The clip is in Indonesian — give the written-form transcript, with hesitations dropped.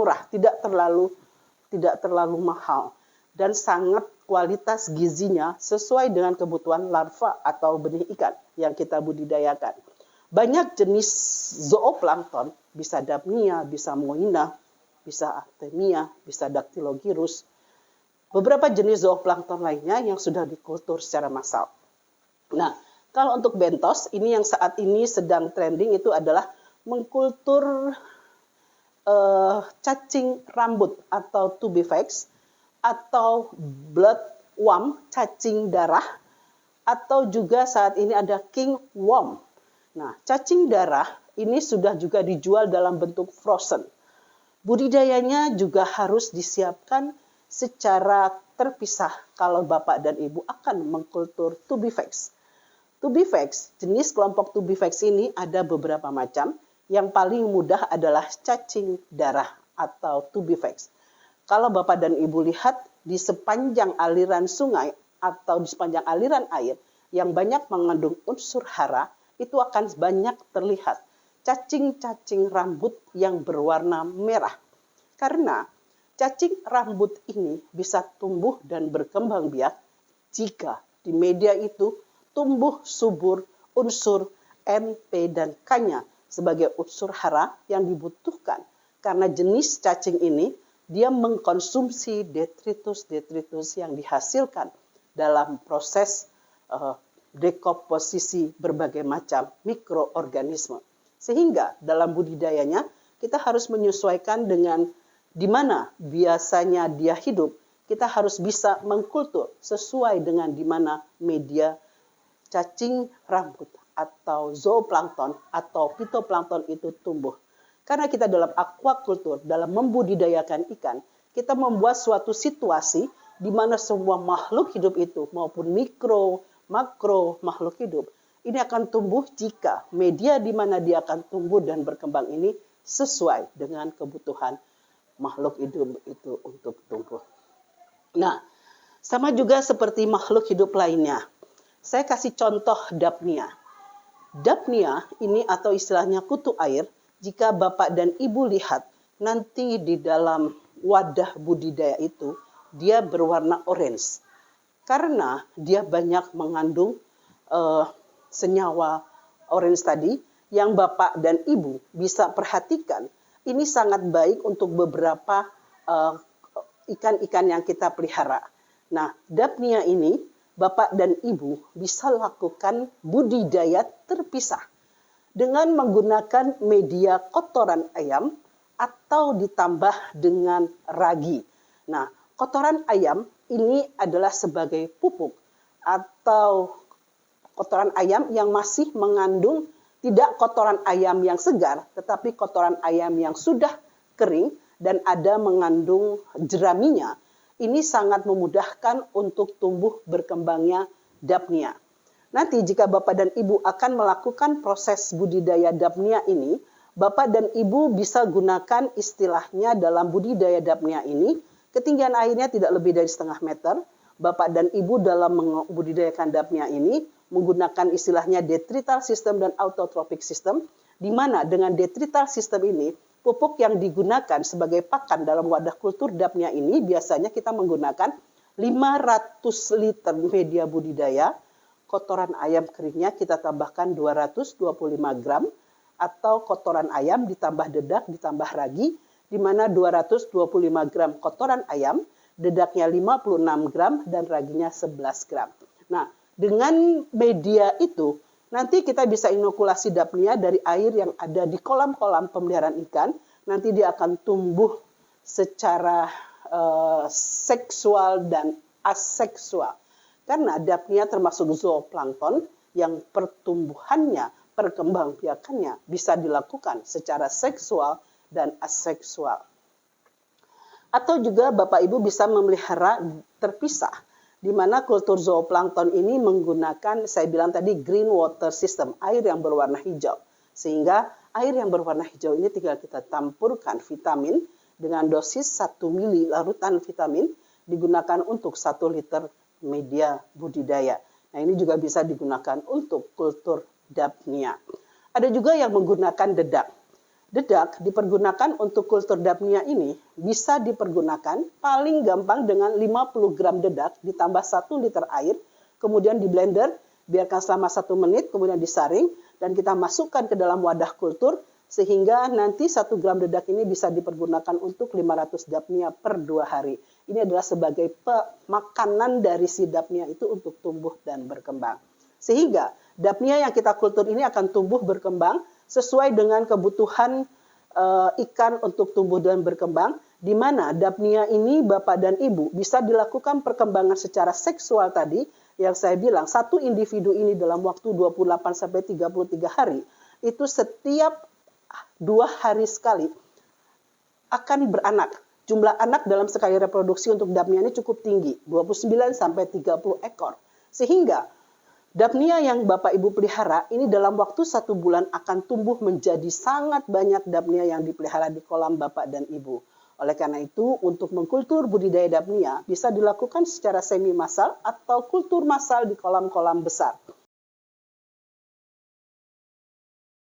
murah, tidak terlalu mahal, dan sangat kualitas gizinya sesuai dengan kebutuhan larva atau benih ikan yang kita budidayakan. Banyak jenis zooplankton, bisa Daphnia, bisa Moina, bisa Artemia, bisa Dactylogyrus. Beberapa jenis zooplankton lainnya yang sudah dikultur secara massal. Nah, kalau untuk bentos, ini yang saat ini sedang trending itu adalah mengkultur cacing rambut atau tubifax, atau bloodworm, cacing darah, atau juga saat ini ada kingworm. Nah, cacing darah ini sudah juga dijual dalam bentuk frozen. Budidayanya juga harus disiapkan secara terpisah kalau Bapak dan Ibu akan mengkultur tubifax. Tubifax, jenis kelompok tubifax ini ada beberapa macam. Yang paling mudah adalah cacing darah atau tubifax. Kalau Bapak dan Ibu lihat di sepanjang aliran sungai atau di sepanjang aliran air yang banyak mengandung unsur hara, itu akan banyak terlihat cacing-cacing rambut yang berwarna merah. Karena cacing rambut ini bisa tumbuh dan berkembang biak jika di media itu tumbuh subur unsur N, P, dan K-nya sebagai unsur hara yang dibutuhkan. Karena jenis cacing ini dia mengkonsumsi detritus-detritus yang dihasilkan dalam proses dekomposisi berbagai macam mikroorganisme. Sehingga dalam budidayanya kita harus menyesuaikan dengan di mana biasanya dia hidup. Kita harus bisa mengkultur sesuai dengan di mana media cacing rambut atau zooplankton atau fitoplankton itu tumbuh. Karena kita dalam aquaculture, dalam membudidayakan ikan, kita membuat suatu situasi di mana semua makhluk hidup itu maupun mikro, makro makhluk hidup ini akan tumbuh jika media di mana dia akan tumbuh dan berkembang ini sesuai dengan kebutuhan makhluk hidup itu untuk tumbuh. Nah, sama juga seperti makhluk hidup lainnya. Saya kasih contoh Daphnia. Daphnia ini atau istilahnya kutu air, jika Bapak dan Ibu lihat nanti di dalam wadah budidaya itu dia berwarna orange. Karena dia banyak mengandung senyawa orange tadi yang Bapak dan Ibu bisa perhatikan. Ini sangat baik untuk beberapa ikan-ikan yang kita pelihara. Nah, Daphnia ini Bapak dan Ibu bisa lakukan budidaya terpisah dengan menggunakan media kotoran ayam atau ditambah dengan ragi. Nah, kotoran ayam ini adalah sebagai pupuk atau kotoran ayam yang masih mengandung tidak kotoran ayam yang segar, tetapi kotoran ayam yang sudah kering dan ada mengandung jeraminya. Ini sangat memudahkan untuk tumbuh berkembangnya Daphnia. Nanti jika Bapak dan Ibu akan melakukan proses budidaya Daphnia ini, Bapak dan Ibu bisa gunakan istilahnya dalam budidaya Daphnia ini, ketinggian airnya tidak lebih dari 0,5 meter. Bapak dan Ibu dalam membudidayakan Daphnia ini menggunakan istilahnya detrital system dan autotrophic system, di mana dengan detrital system ini, pupuk yang digunakan sebagai pakan dalam wadah kultur Daphnia ini biasanya kita menggunakan 500 liter media budidaya, kotoran ayam keringnya kita tambahkan 225 gram, atau kotoran ayam ditambah dedak, ditambah ragi, di mana 225 gram kotoran ayam, dedaknya 56 gram, dan raginya 11 gram. Nah, dengan media itu, nanti kita bisa inokulasi Daphnia dari air yang ada di kolam-kolam pemeliharaan ikan. Nanti dia akan tumbuh secara seksual dan aseksual. Karena Daphnia termasuk zooplankton yang pertumbuhannya, perkembangbiakannya bisa dilakukan secara seksual dan aseksual. Atau juga Bapak Ibu bisa memelihara terpisah, di mana kultur zooplankton ini menggunakan, saya bilang tadi, green water system, air yang berwarna hijau. Sehingga air yang berwarna hijau ini tinggal kita tampurkan vitamin dengan dosis 1 mili larutan vitamin digunakan untuk 1 liter media budidaya. Nah, ini juga bisa digunakan untuk kultur Daphnia. Ada juga yang menggunakan dedak. Dedak dipergunakan untuk kultur dapnia ini bisa dipergunakan paling gampang dengan 50 gram dedak ditambah 1 liter air, kemudian di blender, biarkan selama 1 menit, kemudian disaring, dan kita masukkan ke dalam wadah kultur, sehingga nanti 1 gram dedak ini bisa dipergunakan untuk 500 dapnia per 2 hari. Ini adalah sebagai makanan dari si dapnia itu untuk tumbuh dan berkembang. Sehingga dapnia yang kita kultur ini akan tumbuh berkembang sesuai dengan kebutuhan ikan untuk tumbuh dan berkembang, di mana dapnia ini Bapak dan Ibu bisa dilakukan perkembangan secara seksual tadi, yang saya bilang satu individu ini dalam waktu 28 sampai 33 hari, itu setiap 2 hari sekali akan beranak. Jumlah anak dalam sekali reproduksi untuk dapnia ini cukup tinggi, 29 sampai 30 ekor. Sehingga dapnia yang Bapak Ibu pelihara ini dalam waktu 1 bulan akan tumbuh menjadi sangat banyak dapnia yang dipelihara di kolam Bapak dan Ibu. Oleh karena itu, untuk mengkultur budidaya dapnia bisa dilakukan secara semi massal atau kultur massal di kolam-kolam besar.